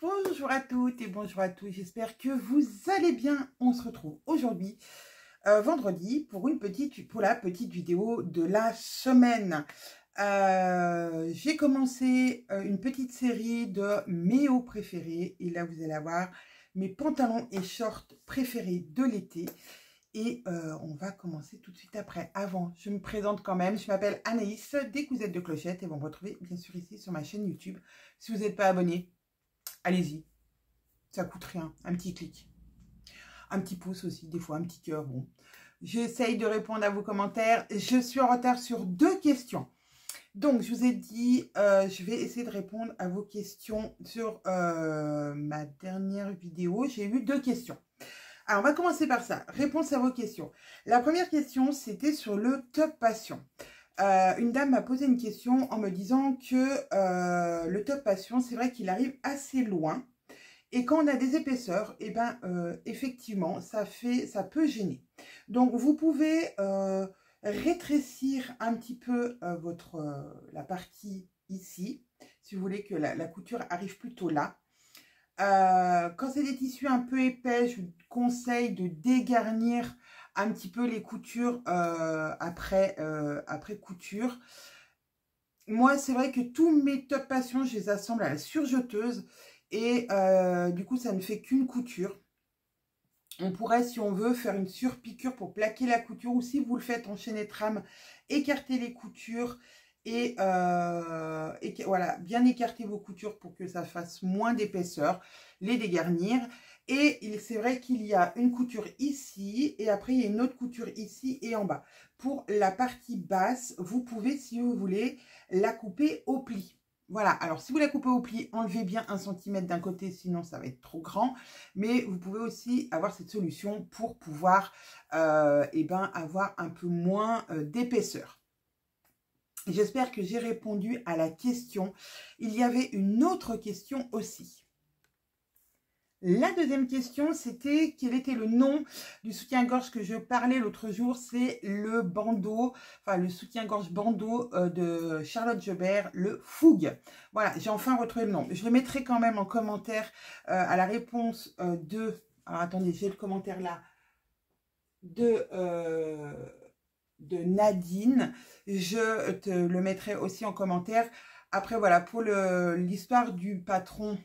Bonjour à toutes et bonjour à tous, j'espère que vous allez bien. On se retrouve aujourd'hui, vendredi, pour la petite vidéo de la semaine. J'ai commencé une petite série de mes hauts préférés et là vous allez avoir mes pantalons et shorts préférés de l'été. Et on va commencer tout de suite après. Avant, je me présente quand même. Je m'appelle Anaïs, des Cousettes de Clochette, et vous me retrouvez bien sûr ici sur ma chaîne YouTube. Si vous n'êtes pas abonné, allez-y. Ça coûte rien. Un petit clic. Un petit pouce aussi, des fois un petit cœur. Bon. J'essaye de répondre à vos commentaires. Je suis en retard sur 2 questions. Donc, je vous ai dit, je vais essayer de répondre à vos questions sur ma dernière vidéo. J'ai eu 2 questions. Alors, on va commencer par ça. Réponse à vos questions. La première question, c'était sur le top passion. Une dame m'a posé une question en me disant que le top passion, c'est vrai qu'il arrive assez loin. Et quand on a des épaisseurs, eh ben, effectivement, ça peut gêner. Donc, vous pouvez rétrécir un petit peu la partie ici, si vous voulez que la couture arrive plutôt là. Quand c'est des tissus un peu épais, je vous conseille de dégarnir un petit peu les coutures après couture. Moi, c'est vrai que tous mes top passion, je les assemble à la surjeteuse et du coup, ça ne fait qu'une couture. On pourrait, si on veut, faire une surpiqûre pour plaquer la couture ou si vous le faites en chaîne trame, écarter les coutures et voilà, bien écarter vos coutures pour que ça fasse moins d'épaisseur, les dégarnir. Et c'est vrai qu'il y a une couture ici et après il y a une autre couture ici et en bas. Pour la partie basse, vous pouvez, si vous voulez, la couper au pli. Voilà, alors si vous la coupez au pli, enlevez bien 1 cm d'un côté, sinon ça va être trop grand. Mais vous pouvez aussi avoir cette solution pour pouvoir avoir un peu moins d'épaisseur. J'espère que j'ai répondu à la question. Il y avait une autre question aussi. La deuxième question, c'était quel était le nom du soutien-gorge que je parlais l'autre jour. C'est le bandeau, enfin le soutien-gorge bandeau de Charlotte Jobert, le Fougue. Voilà, j'ai enfin retrouvé le nom. Je le mettrai quand même en commentaire à la réponse de... Alors attendez, j'ai le commentaire là. De Nadine. Je te le mettrai aussi en commentaire. Après, voilà, pour l'histoire du patron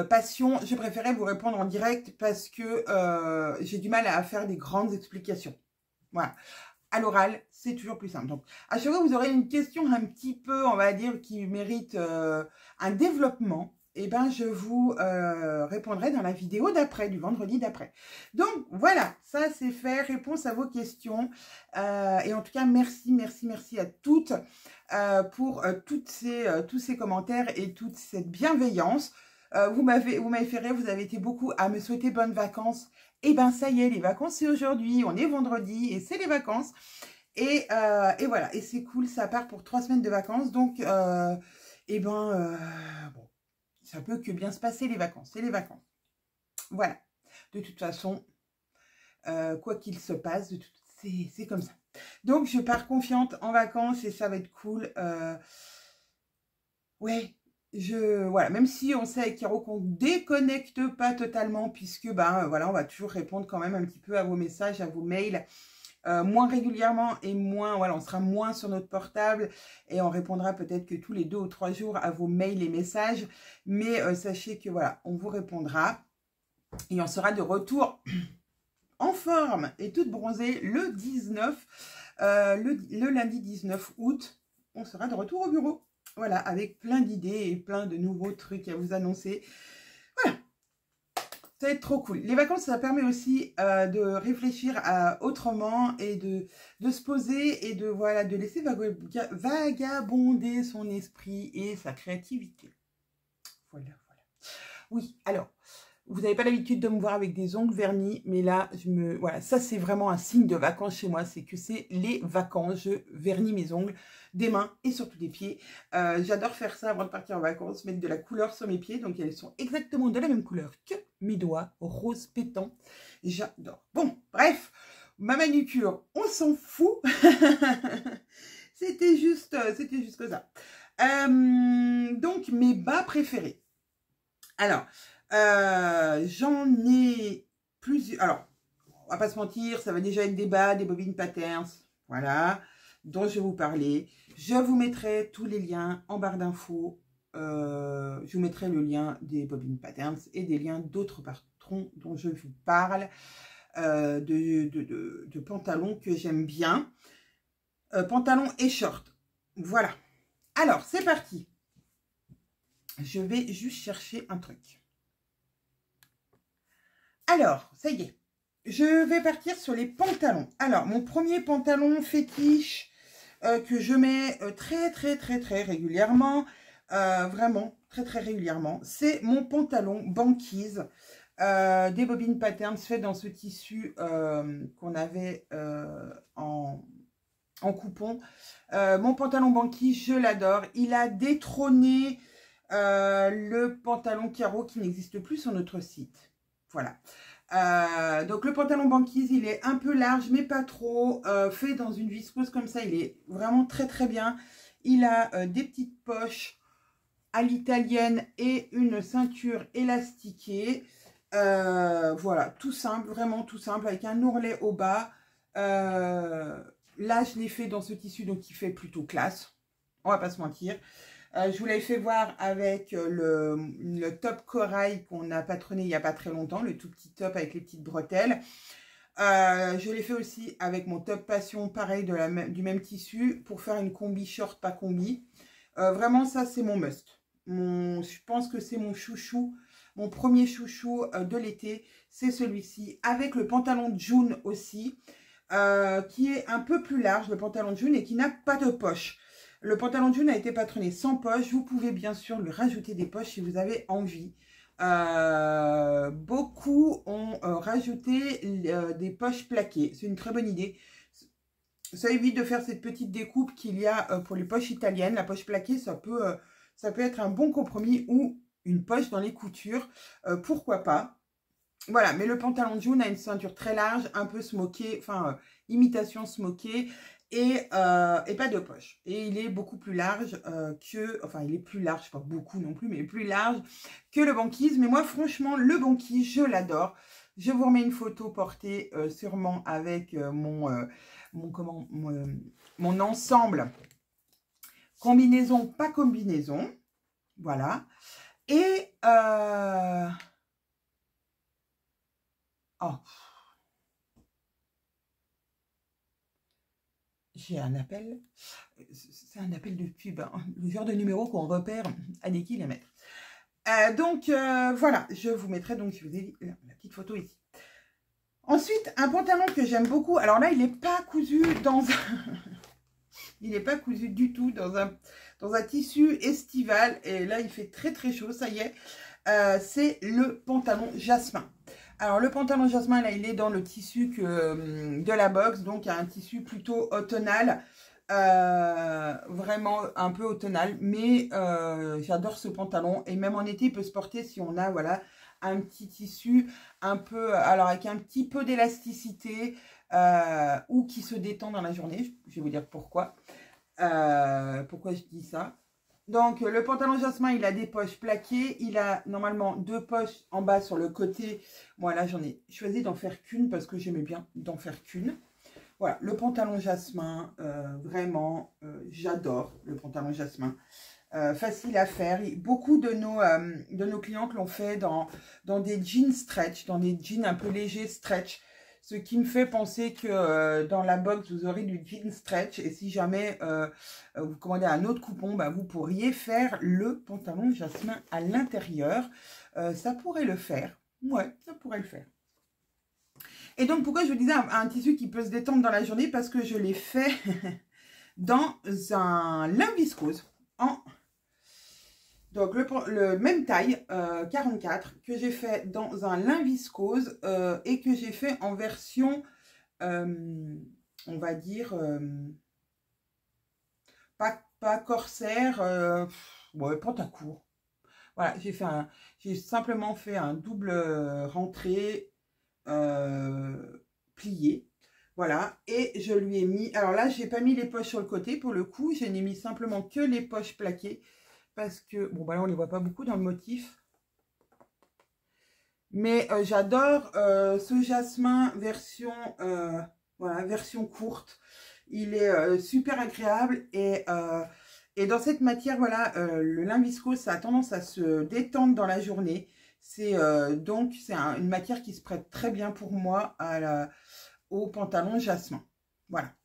passion, je préférais vous répondre en direct parce que j'ai du mal à faire des grandes explications. Voilà. À l'oral, c'est toujours plus simple. Donc, à chaque fois que vous aurez une question un petit peu, on va dire, qui mérite un développement, eh ben, je vous répondrai dans la vidéo d'après, du vendredi d'après. Donc, voilà, ça c'est fait, réponse à vos questions. Et en tout cas, merci, merci, merci à toutes pour tous ces commentaires et toute cette bienveillance. Vous m'avez fait rire, vous avez été beaucoup à me souhaiter bonnes vacances. Et ben ça y est, les vacances c'est aujourd'hui, on est vendredi et c'est les vacances. Et voilà, et c'est cool, ça part pour 3 semaines de vacances. Donc, bon, ça peut que bien se passer les vacances, c'est les vacances. Voilà, de toute façon, quoi qu'il se passe, c'est comme ça. Donc, je pars confiante en vacances et ça va être cool. Ouais. Voilà, même si on sait avec Kiro qu'on ne déconnecte pas totalement, puisque voilà, on va toujours répondre quand même un petit peu à vos messages, à vos mails, moins régulièrement et moins, voilà, on sera moins sur notre portable et on répondra peut-être que tous les 2 ou 3 jours à vos mails et messages, mais sachez que voilà, on vous répondra et on sera de retour en forme et toute bronzée le 19, le lundi 19 août, on sera de retour au bureau. Voilà, avec plein d'idées et plein de nouveaux trucs à vous annoncer. Voilà, ça va être trop cool. Les vacances, ça permet aussi de réfléchir autrement et de se poser et de laisser vagabonder son esprit et sa créativité. Voilà, voilà. Oui, alors... Vous n'avez pas l'habitude de me voir avec des ongles vernis, mais là, voilà, ça c'est vraiment un signe de vacances chez moi, c'est que c'est les vacances. Je vernis mes ongles, des mains et surtout des pieds. J'adore faire ça avant de partir en vacances, mettre de la couleur sur mes pieds, donc elles sont exactement de la même couleur que mes doigts, rose pétant. J'adore. Bon, bref, ma manucure, on s'en fout. C'était juste que ça. Donc, mes bas préférés. Alors, j'en ai plusieurs. Alors, on va pas se mentir, ça va déjà être des bas, des bobines patterns, voilà, dont je vais vous parler. Je vous mettrai tous les liens en barre d'infos. Je vous mettrai le lien des bobines patterns et des liens d'autres patrons dont je vous parle, de pantalons que j'aime bien. Pantalons et shorts. Voilà. Alors, c'est parti. Je vais juste chercher un truc. Alors, ça y est. Je vais partir sur les pantalons. Alors, mon premier pantalon fétiche que je mets très régulièrement, vraiment très régulièrement, c'est mon pantalon banquise des bobines patterns fait dans ce tissu qu'on avait en coupon. Mon pantalon banquise, je l'adore. Il a détrôné le pantalon carreau qui n'existe plus sur notre site. Voilà. Donc le pantalon banquise, il est un peu large, mais pas trop. Fait dans une viscose comme ça, il est vraiment très bien. Il a des petites poches à l'italienne et une ceinture élastiquée. Voilà, tout simple, vraiment tout simple, avec un ourlet au bas. Là, je l'ai fait dans ce tissu, donc il fait plutôt classe. On va pas se mentir. Je vous l'avais fait voir avec le top corail qu'on a patronné il n'y a pas très longtemps, le tout petit top avec les petites bretelles. Je l'ai fait aussi avec mon top passion, pareil, du même tissu, pour faire une combi short, pas combi. Vraiment, ça, c'est mon must. Je pense que c'est mon chouchou, mon premier chouchou de l'été. C'est celui-ci, avec le pantalon de June aussi, qui est un peu plus large, le pantalon de June, et qui n'a pas de poche. Le pantalon de June a été patronné sans poche. Vous pouvez bien sûr lui rajouter des poches si vous avez envie. Beaucoup ont rajouté des poches plaquées. C'est une très bonne idée. Ça évite de faire cette petite découpe qu'il y a pour les poches italiennes. La poche plaquée, ça peut être un bon compromis, ou une poche dans les coutures. Pourquoi pas. Voilà, mais le pantalon de June a une ceinture très large, un peu smokée, enfin imitation smokée. Et pas de poche. Et il est beaucoup plus large enfin il est plus large, pas beaucoup non plus, mais plus large que le banquise. Mais moi franchement, le banquise, je l'adore. Je vous remets une photo portée sûrement avec mon ensemble combinaison, pas combinaison. Voilà. Et oh, j'ai un appel, c'est un appel de pub, hein, le genre de numéro qu'on repère à des kilomètres. Donc voilà, je vous mettrai, donc je vous ai dit la petite photo ici. Ensuite, un pantalon que j'aime beaucoup. Alors là, il n'est pas cousu dans un... il n'est pas cousu du tout dans un tissu estival. Et là, il fait très chaud, ça y est. C'est le pantalon jasmin. Alors, le pantalon jasmin, là, il est dans le tissu de la box. Donc, un tissu plutôt automnal. Vraiment un peu automnal. Mais j'adore ce pantalon. Et même en été, il peut se porter si on a, voilà, un petit tissu un peu... Alors, avec un petit peu d'élasticité ou qui se détend dans la journée. Je vais vous dire pourquoi. Pourquoi je dis ça. Donc, le pantalon jasmin, il a des poches plaquées. Il a normalement 2 poches en bas sur le côté. Moi, là, j'en ai choisi d'en faire qu'une parce que j'aimais bien d'en faire qu'une. Voilà, le pantalon jasmin, vraiment, j'adore le pantalon jasmin. Facile à faire. Beaucoup de nos clientes l'ont fait dans des jeans stretch, dans des jeans un peu légers stretch. Ce qui me fait penser que dans la box, vous aurez du jean stretch. Et si jamais vous commandez un autre coupon, bah, vous pourriez faire le pantalon jasmin à l'intérieur. Ça pourrait le faire. Ouais, ça pourrait le faire. Et donc, pourquoi je vous disais un tissu qui peut se détendre dans la journée? Parce que je l'ai fait dans un lin viscose. Donc, le même taille, 44, que j'ai fait dans un lin viscose et que j'ai fait en version, on va dire, pas corsaire, ouais, pantacourt. Voilà, j'ai simplement fait un double rentrée plié. Voilà, et je lui ai mis, alors là, j'ai pas mis les poches sur le côté pour le coup, je n'ai mis simplement que les poches plaquées. Parce que, bon, bah là, on ne les voit pas beaucoup dans le motif. Mais j'adore ce jasmin version, voilà, version courte. Il est super agréable et dans cette matière, voilà, le lin viscose, ça a tendance à se détendre dans la journée. C'est donc c'est une matière qui se prête très bien pour moi au pantalon jasmin. Voilà.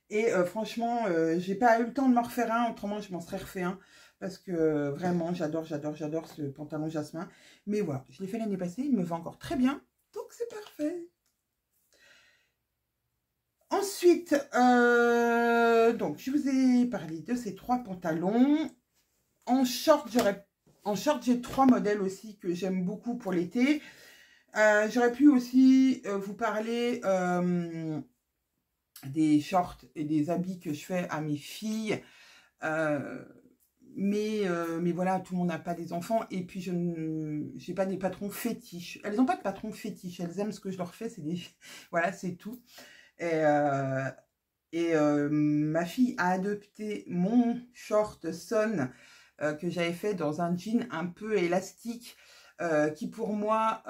Et franchement, j'ai pas eu le temps de m'en refaire un, autrement je m'en serais refait un. Parce que vraiment, j'adore ce pantalon jasmin. Mais voilà, je l'ai fait l'année passée, il me va encore très bien. Donc c'est parfait. Ensuite, donc je vous ai parlé de ces 3 pantalons. En short, j'ai 3 modèles aussi que j'aime beaucoup pour l'été. J'aurais pu aussi vous parler des shorts et des habits que je fais à mes filles. Mais voilà, tout le monde n'a pas des enfants. Et puis, je n'ai pas des patrons fétiches. Elles n'ont pas de patrons fétiches. Elles aiment ce que je leur fais. C'est des... Voilà, c'est tout. Ma fille a adopté mon short Son que j'avais fait dans un jean un peu élastique qui pour moi,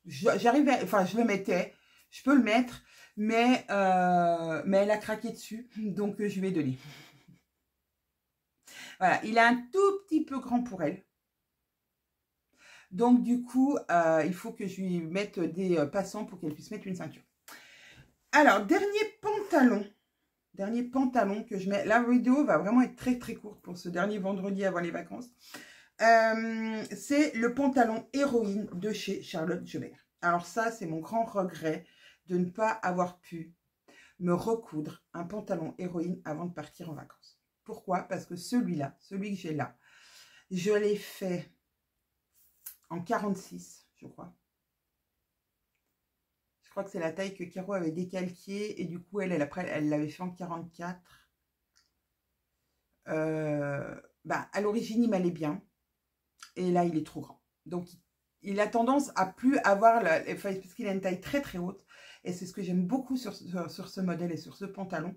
j'arrivais, enfin je le mettais, je peux le mettre, mais elle a craqué dessus, donc je lui ai donné. Voilà, il est un tout petit peu grand pour elle. Donc du coup, il faut que je lui mette des passants pour qu'elle puisse mettre une ceinture. Alors, dernier pantalon que je mets. La vidéo va vraiment être très très courte pour ce dernier vendredi avant les vacances. C'est le pantalon héroïne de chez Charlotte Jobert. Alors ça, c'est mon grand regret de ne pas avoir pu me recoudre un pantalon héroïne avant de partir en vacances. Pourquoi? Parce que celui-là, celui que j'ai là, je l'ai fait en 46, je crois. Je crois que c'est la taille que Caro avait décalquée et du coup, elle l'avait fait en 44. À l'origine, il m'allait bien. Et là, il est trop grand. Donc, il a tendance à plus avoir, parce qu'il a une taille très très haute. Et c'est ce que j'aime beaucoup sur ce modèle et sur ce pantalon.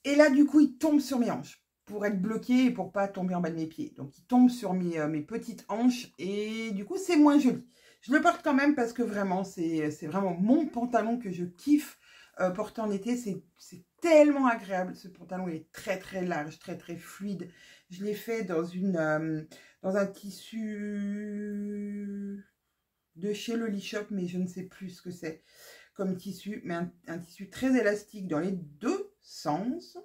Et là, du coup, il tombe sur mes hanches pour être bloqué et pour pas tomber en bas de mes pieds. Donc, il tombe sur mes petites hanches et du coup, c'est moins joli. Je le porte quand même parce que vraiment, c'est vraiment mon pantalon que je kiffe porter en été. C'est tellement agréable. Ce pantalon est très très large, très très fluide. Je l'ai fait dans un tissu de chez Loli Shop, mais je ne sais plus ce que c'est comme tissu. Mais un tissu très élastique dans les deux sens.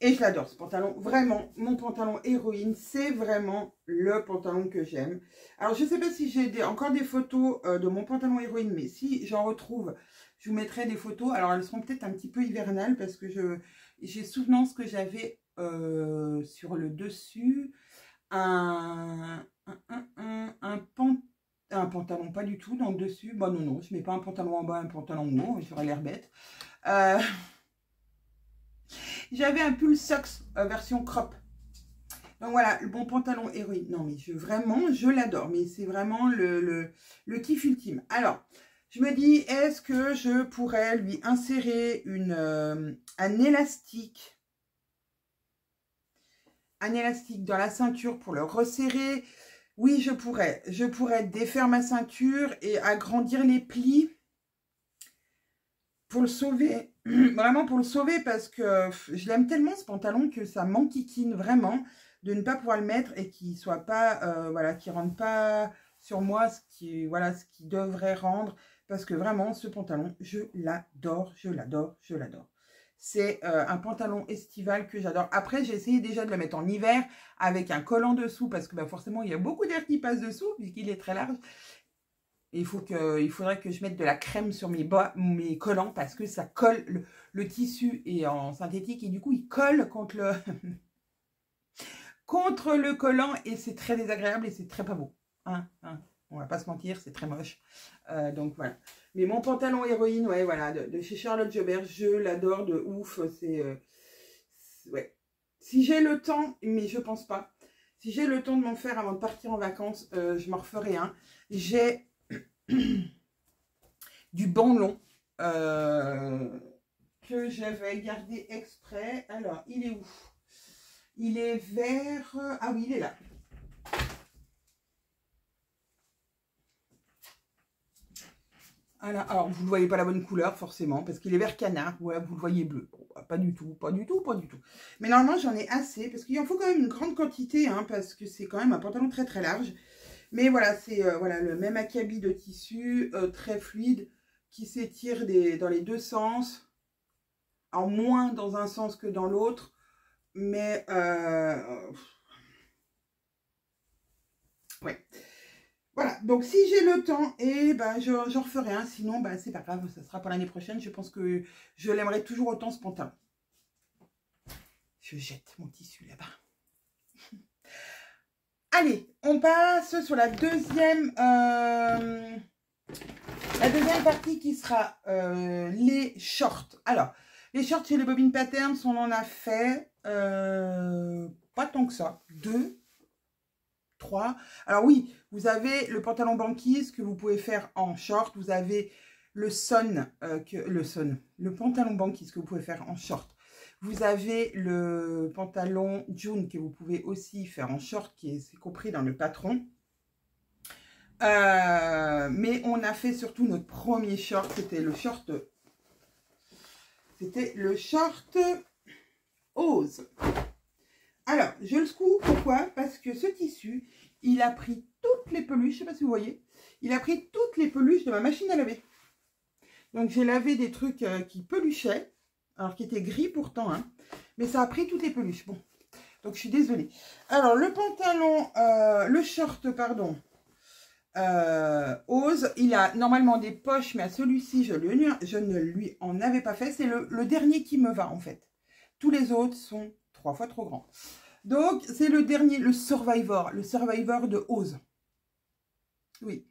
Et je l'adore ce pantalon, vraiment, mon pantalon héroïne, c'est vraiment le pantalon que j'aime. Alors je ne sais pas si j'ai encore des photos de mon pantalon héroïne, mais si j'en retrouve, je vous mettrai des photos. Alors elles seront peut-être un petit peu hivernales parce que j'ai souvenance que j'avais sur le dessus un pantalon, pas du tout, dans le dessus. Bon non, je ne mets pas un pantalon en bas, un pantalon en haut, j'aurais l'air bête. J'avais un pull socks version crop. Donc voilà, le bon pantalon héroïne. Non mais vraiment, je l'adore. Mais c'est vraiment le kiff ultime. Alors, je me dis, est-ce que je pourrais lui insérer un élastique dans la ceinture pour le resserrer? Oui, je pourrais. Je pourrais défaire ma ceinture et agrandir les plis pour le sauver. Vraiment pour le sauver parce que je l'aime tellement ce pantalon que ça m'enquiquine vraiment de ne pas pouvoir le mettre et qu'il soit pas, voilà, qu'il rentre pas sur moi ce qui devrait rendre, parce que vraiment ce pantalon, je l'adore, je l'adore, je l'adore. C'est un pantalon estival que j'adore. Après, j'ai essayé déjà de le mettre en hiver avec un collant dessous parce que forcément, il y a beaucoup d'air qui passe dessous puisqu'il est très large. Il faudrait que je mette de la crème sur mes collants parce que ça colle, le tissu est en synthétique et du coup il colle contre le collant et c'est très désagréable et c'est très pas beau. On va pas se mentir, c'est très moche. Donc voilà. Mais mon pantalon héroïne, ouais, voilà, de chez Charlotte Jobert, je l'adore de ouf. Ouais. Si j'ai le temps, mais je pense pas. Si j'ai le temps de m'en faire avant de partir en vacances, je m'en referai un. J'ai du banlon que j'avais gardé exprès. Alors, il est où? Il est vert... Ah oui, il est là. Voilà. Alors, vous ne voyez pas la bonne couleur, forcément, parce qu'il est vert canard. Ouais, vous le voyez bleu. Bon, pas du tout, pas du tout, pas du tout. Mais normalement, j'en ai assez, parce qu'il en faut quand même une grande quantité, hein, parce que c'est quand même un pantalon très très large. Mais voilà, c'est voilà, le même acabit de tissu, très fluide, qui s'étire dans les deux sens, en moins dans un sens que dans l'autre. Mais, ouais. Voilà, donc si j'ai le temps, et ben, j'en referai un. Sinon, ben, c'est pas grave, ça sera pour l'année prochaine. Je pense que je l'aimerais toujours autant, ce pantalon. Je jette mon tissu là-bas. Allez, on passe sur la deuxième partie qui sera les shorts. Alors, les shorts chez les Bobine Patterns, on en a fait pas tant que ça. 2, 3. Alors oui, vous avez le pantalon banquise que vous pouvez faire en short. Vous avez le pantalon banquise que vous pouvez faire en short. Vous avez le pantalon June que vous pouvez aussi faire en short, qui est compris dans le patron. Mais on a fait surtout notre premier short, c'était le short Ose. Alors, je le secoue, pourquoi? Parce que ce tissu, il a pris toutes les peluches, je ne sais pas si vous voyez, il a pris toutes les peluches de ma machine à laver. Donc, j'ai lavé des trucs qui peluchaient, alors qui étaient gris pourtant, hein, mais ça a pris toutes les peluches. Bon, donc je suis désolée. Alors, le pantalon, le short, pardon, Ose, il a normalement des poches, mais à celui-ci, je ne lui en avais pas fait. C'est le dernier qui me va, en fait. Tous les autres sont 3 fois trop grands. Donc, c'est le dernier, le Survivor de Ose. Oui.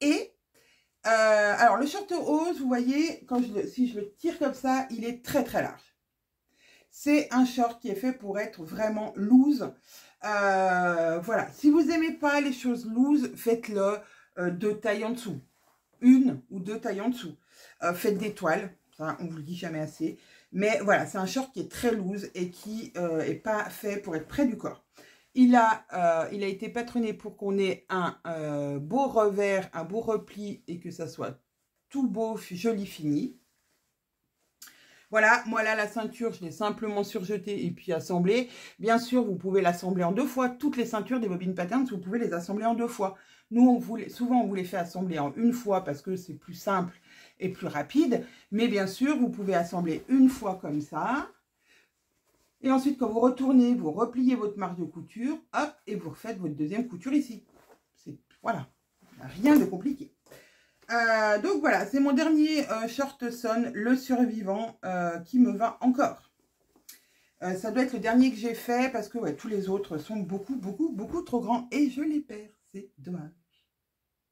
Et, alors, le short Ose, vous voyez, si je le tire comme ça, il est très, très large. C'est un short qui est fait pour être vraiment loose. Voilà, si vous n'aimez pas les choses loose, faites-le 2 tailles en dessous. 1 ou 2 tailles en dessous. Faites des toiles, ça on vous le dit jamais assez. Mais voilà, c'est un short qui est très loose et qui n'est pas fait pour être près du corps. Il a été patronné pour qu'on ait un beau revers, un beau repli et que ça soit tout beau, joli, fini. Voilà, moi là, la ceinture, je l'ai simplement surjetée et puis assemblée. Bien sûr, vous pouvez l'assembler en 2 fois. Toutes les ceintures des Bobine Patterns, vous pouvez les assembler en 2 fois. Nous, souvent, on vous les fait assembler en 1 fois parce que c'est plus simple et plus rapide. Mais bien sûr, vous pouvez assembler 1 fois comme ça. Et ensuite, quand vous retournez, vous repliez votre marge de couture, hop, et vous refaites votre deuxième couture ici. Voilà, rien de compliqué. Donc voilà, c'est mon dernier short son, le survivant, qui me va encore. Ça doit être le dernier que j'ai fait parce que ouais, tous les autres sont beaucoup, beaucoup, beaucoup trop grands et je les perds. C'est dommage.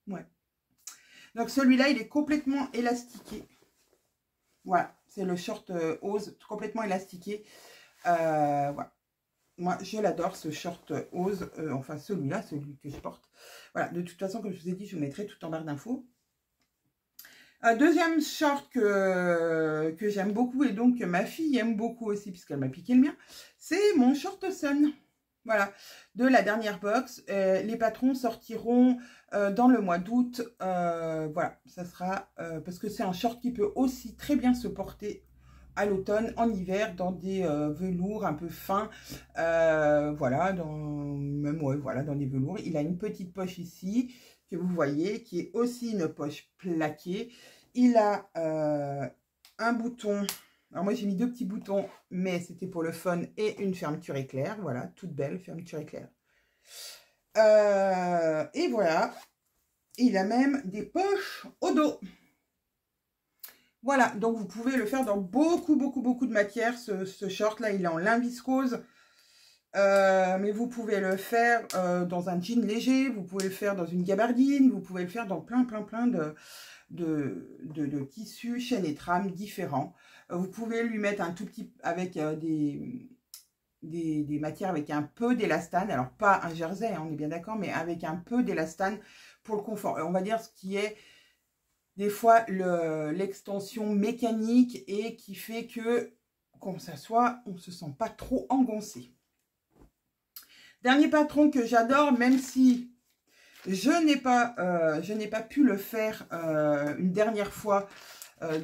Ouais. Donc celui-là, il est complètement élastiqué. Voilà, c'est le short Ose complètement élastiqué. Voilà. Moi, je l'adore, ce short Ose. Enfin, celui-là, celui que je porte. Voilà, de toute façon, comme je vous ai dit, je vous mettrai tout en barre d'infos. Deuxième short que j'aime beaucoup et donc que ma fille aime beaucoup aussi puisqu'elle m'a piqué le mien, c'est mon short Sun. Voilà, de la dernière box. Les patrons sortiront dans le mois d'août. Voilà, ça sera parce que c'est un short qui peut aussi très bien se porter à l'automne, en hiver, dans des velours un peu fins. Voilà, voilà, dans des velours. Il a une petite poche ici que vous voyez, qui est aussi une poche plaquée. Il a un bouton. Alors moi, j'ai mis 2 petits boutons, mais c'était pour le fun, et une fermeture éclair. Voilà, toute belle fermeture éclair. Et voilà. Il a même des poches au dos. Voilà, donc vous pouvez le faire dans beaucoup, beaucoup, beaucoup de matières. Ce short-là, il est en lin viscose. Mais vous pouvez le faire dans un jean léger, vous pouvez le faire dans une gabardine, vous pouvez le faire dans plein de tissus, chaînes et trames différents. Vous pouvez lui mettre un tout petit, avec des matières avec un peu d'élastane, alors pas un jersey, hein, on est bien d'accord, mais avec un peu d'élastane pour le confort. On va dire ce qui est des fois l'extension mécanique et qui fait que qu'on s'assoit, on ne se sent pas trop engoncé. Dernier patron que j'adore, même si je n'ai pas pu le faire une dernière fois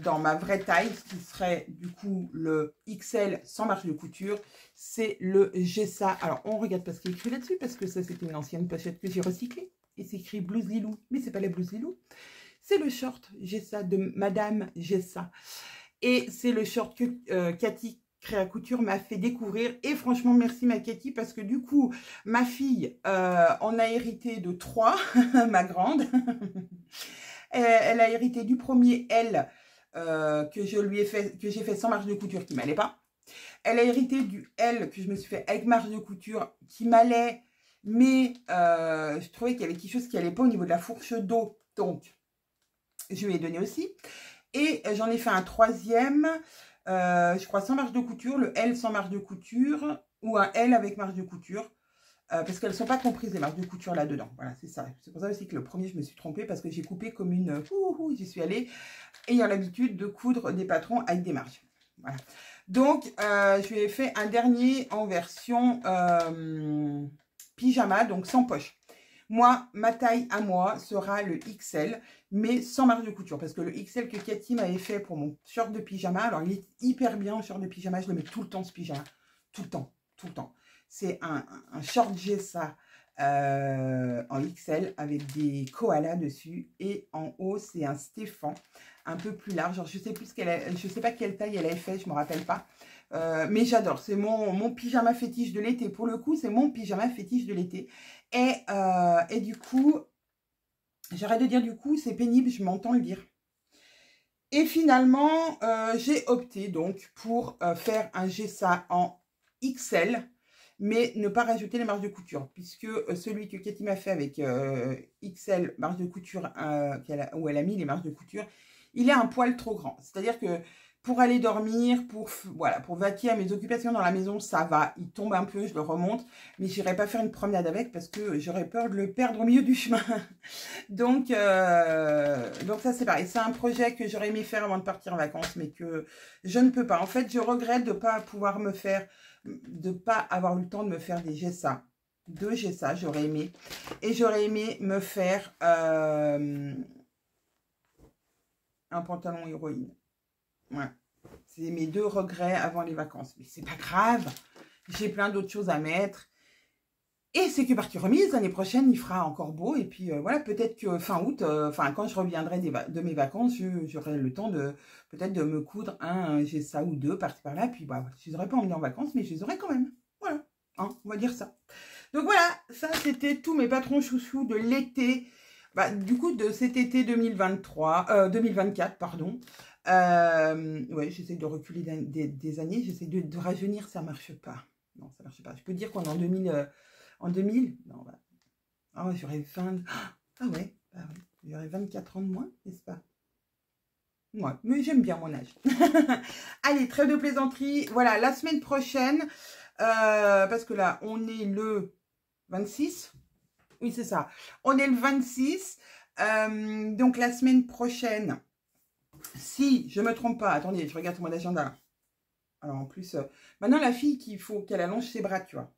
dans ma vraie taille, ce qui serait du coup le XL sans marge de couture, c'est le Gessa. Alors, on regarde pas ce qui est écrit là-dessus, parce que ça, c'était une ancienne pochette que j'ai recyclée. Et c'est écrit blouse Lilou, mais c'est pas la blouse Lilou. C'est le short Gessa de Madame Gessa. Et c'est le short que Cathy Créa Couture m'a fait découvrir. Et franchement, merci ma Cathy, parce que du coup, ma fille en a hérité de 3, ma grande. Elle a hérité du premier L que j'ai fait sans marge de couture qui m'allait pas. Elle a hérité du L que je me suis fait avec marge de couture qui m'allait, mais je trouvais qu'il y avait quelque chose qui allait pas au niveau de la fourche d'eau. Donc, je lui ai donné aussi. Et j'en ai fait un troisième, je crois sans marge de couture, le L sans marge de couture ou un L avec marge de couture. Parce qu'elles ne sont pas comprises, les marges de couture là-dedans. Voilà, c'est ça. C'est pour ça aussi que le premier, je me suis trompée parce que j'ai coupé comme une... J'y suis allée, ayant l'habitude de coudre des patrons avec des marges. Voilà. Donc, je lui ai fait un dernier en version pyjama, donc sans poche. Moi, ma taille à moi sera le XL, mais sans marge de couture. Parce que le XL que Cathy m'avait fait pour mon short de pyjama, alors il est hyper bien, le short de pyjama, je le mets tout le temps ce pyjama. Tout le temps, tout le temps. C'est un short Gessa en XL avec des koalas dessus. Et en haut, c'est un Stéphane un peu plus large. Alors, je sais plus je sais pas quelle taille elle avait fait, je me rappelle pas. Mais j'adore. C'est mon pyjama fétiche de l'été. Pour le coup, c'est mon pyjama fétiche de l'été. Et du coup, j'arrête de dire du coup, c'est pénible, je m'entends le dire. Et finalement, j'ai opté donc pour faire un Gessa en XL, mais ne pas rajouter les marges de couture, puisque celui que Cathy m'a fait avec XL marge de couture, où elle a mis les marges de couture, il est un poil trop grand. C'est-à-dire que pour aller dormir, voilà, pour vaquer à mes occupations dans la maison, ça va. Il tombe un peu, je le remonte, mais je n'irai pas faire une promenade avec parce que j'aurais peur de le perdre au milieu du chemin. Donc ça, c'est pareil. C'est un projet que j'aurais aimé faire avant de partir en vacances, mais que je ne peux pas. En fait, je regrette de ne pas pouvoir de pas avoir eu le temps de me faire des Gessa. Deux Gessa, j'aurais aimé. Et j'aurais aimé me faire un pantalon héroïne. Ouais. C'est mes deux regrets avant les vacances. Mais c'est pas grave. J'ai plein d'autres choses à mettre. Et c'est que partie remise. L'année prochaine, il fera encore beau. Et puis voilà, peut-être que fin août, quand je reviendrai de mes vacances, j'aurai le temps peut-être de me coudre j'ai ça ou deux par-ci par-là. Puis bah, je les aurais pas emmenés en vacances, mais je les aurai quand même. Voilà, hein, on va dire ça. Donc voilà, ça c'était tous mes patrons chouchous de l'été. Bah, du coup, de cet été 2024, pardon. Ouais, j'essaie de reculer des années, j'essaie de rajeunir, ça marche pas. Non, ça marche pas. Je peux dire qu'on est en 2000, non, bah, ah ouais, j'aurais 20, ah ouais, bah ouais, j'aurais 24 ans de moins, n'est-ce pas? Ouais, mais j'aime bien mon âge. Allez, trêve de plaisanterie. Voilà, la semaine prochaine, parce que là, on est le 26. Oui, c'est ça. On est le 26. Donc, la semaine prochaine, si je ne me trompe pas, attendez, je regarde mon agenda. Alors, en plus, maintenant, la fille, qu'il faut qu'elle allonge ses bras, tu vois.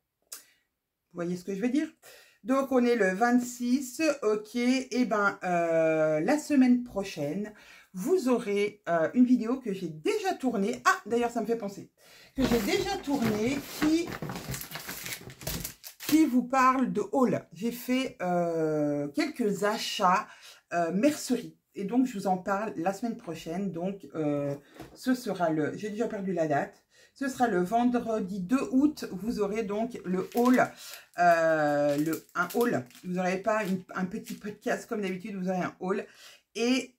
Vous voyez ce que je veux dire? Donc, on est le 26. Ok. Et ben, la semaine prochaine, vous aurez une vidéo que j'ai déjà tournée. Ah, d'ailleurs, ça me fait penser. Que j'ai déjà tournée qui vous parle de haul. J'ai fait quelques achats mercerie. Et donc, je vous en parle la semaine prochaine. Donc, ce sera j'ai déjà perdu la date. Ce sera le vendredi 2 août. Vous aurez donc le haul. Un haul. Vous n'aurez pas un petit podcast comme d'habitude. Vous aurez un haul. Et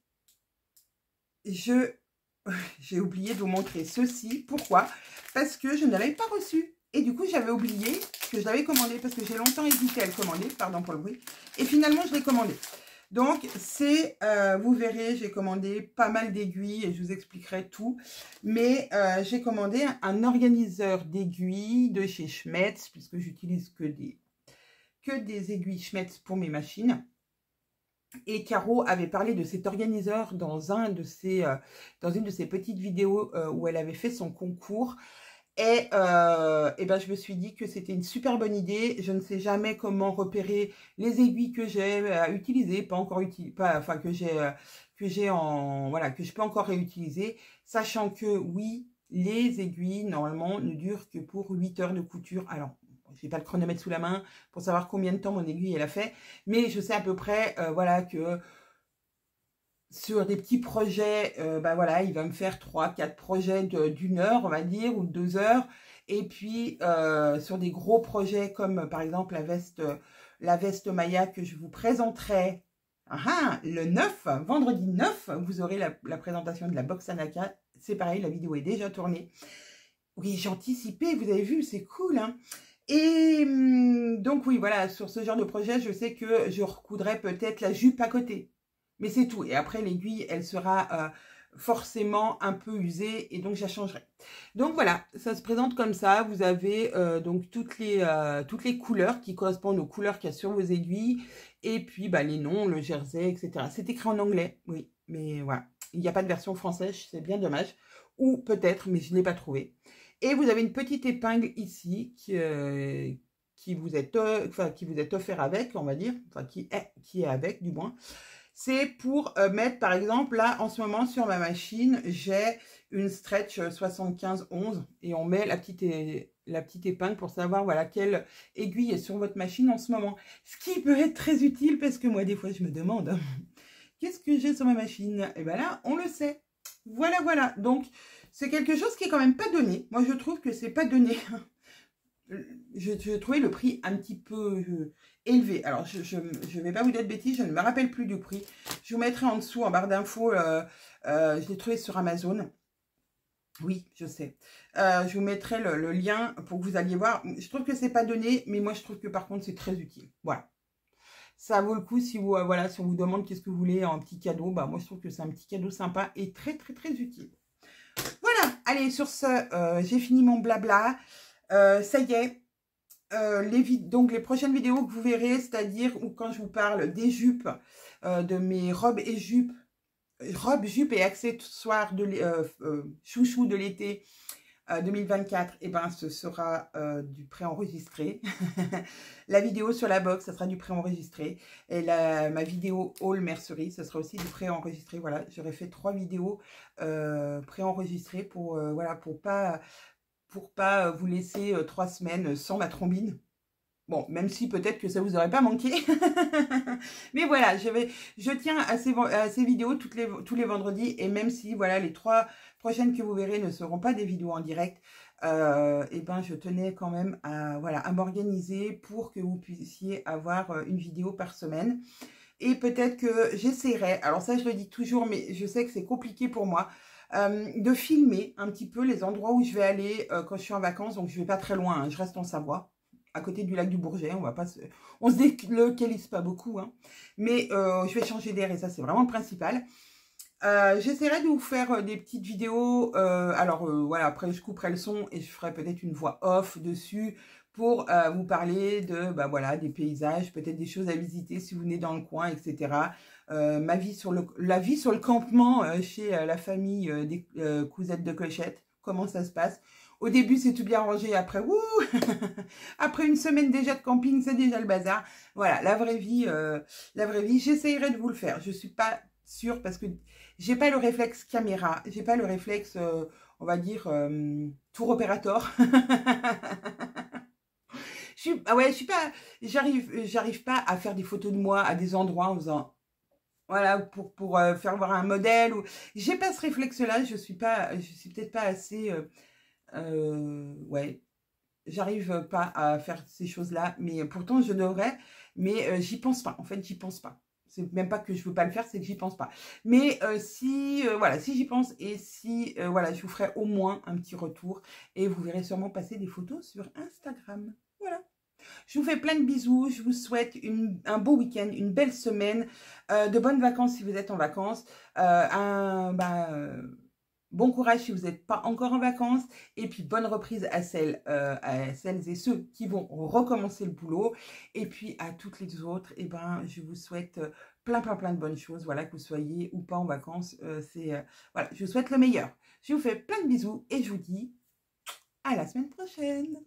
j'ai oublié de vous montrer ceci. Pourquoi? Parce que je ne l'avais pas reçu. Et du coup, j'avais oublié que je l'avais commandé parce que j'ai longtemps hésité à le commander. Pardon pour le bruit. Et finalement, je l'ai commandé. Donc, vous verrez, j'ai commandé pas mal d'aiguilles et je vous expliquerai tout. Mais j'ai commandé un organiseur d'aiguilles de chez Schmetz, puisque j'utilise que des aiguilles Schmetz pour mes machines. Et Caro avait parlé de cet organiseur dans une de ses petites vidéos où elle avait fait son concours. Et ben, je me suis dit que c'était une super bonne idée. Je ne sais jamais comment repérer les aiguilles que j'ai à utiliser, pas encore utilisé, enfin que j'ai en voilà, que je peux encore réutiliser, sachant que oui, les aiguilles normalement ne durent que pour 8 heures de couture. Alors, j'ai pas le chronomètre sous la main pour savoir combien de temps mon aiguille elle a fait, mais je sais à peu près voilà que sur des petits projets, ben voilà, il va me faire 3-4 projets d'une heure, on va dire, ou de 2 heures. Et puis, sur des gros projets comme, par exemple, la veste Maya que je vous présenterai le 9, vendredi 9, vous aurez la présentation de la box Anaka. C'est pareil, la vidéo est déjà tournée. Oui, j'ai anticipé, vous avez vu, c'est cool, hein. Et donc, oui, voilà, sur ce genre de projet, je sais que je recoudrais peut-être la jupe à côté. Mais c'est tout. Et après, l'aiguille, elle sera forcément un peu usée et donc je la changerai. Donc voilà, ça se présente comme ça. Vous avez donc toutes les couleurs qui correspondent aux couleurs qu'il y a sur vos aiguilles. Et puis bah, les noms, le jersey, etc. C'est écrit en anglais, oui. Mais voilà, il n'y a pas de version française, c'est bien dommage. Ou peut-être, mais je ne l'ai pas trouvé. Et vous avez une petite épingle ici qui vous est offert avec, on va dire, enfin qui est avec du moins. C'est pour mettre, par exemple, là, en ce moment, sur ma machine, j'ai une stretch 75-11 et on met la petite épingle pour savoir, voilà, quelle aiguille est sur votre machine en ce moment. Ce qui peut être très utile parce que moi, des fois, je me demande, qu'est-ce que j'ai sur ma machine? Et bien là, on le sait. Voilà, voilà. Donc, c'est quelque chose qui est quand même pas donné. Moi, je trouve que c'est pas donné. Je trouvais le prix un petit peu élevé. Alors, je ne vais pas vous dire de bêtises, je ne me rappelle plus du prix. Je vous mettrai en dessous, en barre d'infos, je l'ai trouvé sur Amazon. Oui, je sais. Je vous mettrai le lien pour que vous alliez voir. Je trouve que c'est pas donné, mais moi, je trouve que par contre, c'est très utile. Voilà. Ça vaut le coup si vous, voilà, si on vous demande qu'est-ce que vous voulez en petit cadeau. Bah, moi, je trouve que c'est un petit cadeau sympa et très, très, très utile. Voilà. Allez, sur ce, j'ai fini mon blabla. Ça y est. Donc les prochaines vidéos que vous verrez, c'est-à-dire où quand je vous parle des jupes, de mes robes et jupes et accessoires de chouchou de l'été 2024, et ben ce sera du préenregistré. La vidéo sur la box, ça sera du préenregistré. Et ma vidéo haul mercerie, ça sera aussi du préenregistré. Voilà, j'aurais fait 3 vidéos préenregistrées pour voilà, pour pas vous laisser 3 semaines sans ma trombine. Bon, même si peut-être que ça vous aurait pas manqué. Mais voilà, je tiens à ces vidéos tous les vendredis. Et même si, voilà, les 3 prochaines que vous verrez ne seront pas des vidéos en direct, et ben je tenais quand même à m'organiser pour que vous puissiez avoir une vidéo par semaine. Et peut-être que j'essaierai, alors ça je le dis toujours, mais je sais que c'est compliqué pour moi, de filmer un petit peu les endroits où je vais aller quand je suis en vacances. Donc je vais pas très loin, hein, je reste en Savoie, à côté du lac du Bourget. On se délocalise pas beaucoup, hein, mais je vais changer d'air et ça c'est vraiment le principal. J'essaierai de vous faire des petites vidéos. Voilà, après je couperai le son et je ferai peut-être une voix off dessus pour vous parler de voilà, des paysages, peut-être des choses à visiter si vous venez dans le coin, etc. La vie sur le campement chez la famille des cousettes de Clochette, comment ça se passe. Au début, c'est tout bien rangé. Après, wouh après une semaine déjà de camping, c'est déjà le bazar. Voilà, la vraie vie, j'essaierai de vous le faire. Je suis pas sûre parce que j'ai pas le réflexe caméra, j'ai pas le réflexe, on va dire, tour opérateur. J'arrive pas à faire des photos de moi à des endroits en faisant, voilà, pour faire voir un modèle. J'ai pas ce réflexe-là, je suis peut-être pas assez, ouais, j'arrive pas à faire ces choses-là, mais pourtant je devrais, mais j'y pense pas. En fait, j'y pense pas. C'est même pas que je veux pas le faire, c'est que j'y pense pas. Mais voilà, si j'y pense et si voilà, je vous ferai au moins un petit retour et vous verrez sûrement passer des photos sur Instagram. Voilà. Je vous fais plein de bisous. Je vous souhaite un beau week-end, une belle semaine, de bonnes vacances si vous êtes en vacances, bon courage si vous n'êtes pas encore en vacances. Et puis, bonne reprise à celles et ceux qui vont recommencer le boulot. Et puis, à toutes les autres, je vous souhaite plein de bonnes choses. Voilà, que vous soyez ou pas en vacances. Voilà, je vous souhaite le meilleur. Je vous fais plein de bisous et je vous dis à la semaine prochaine.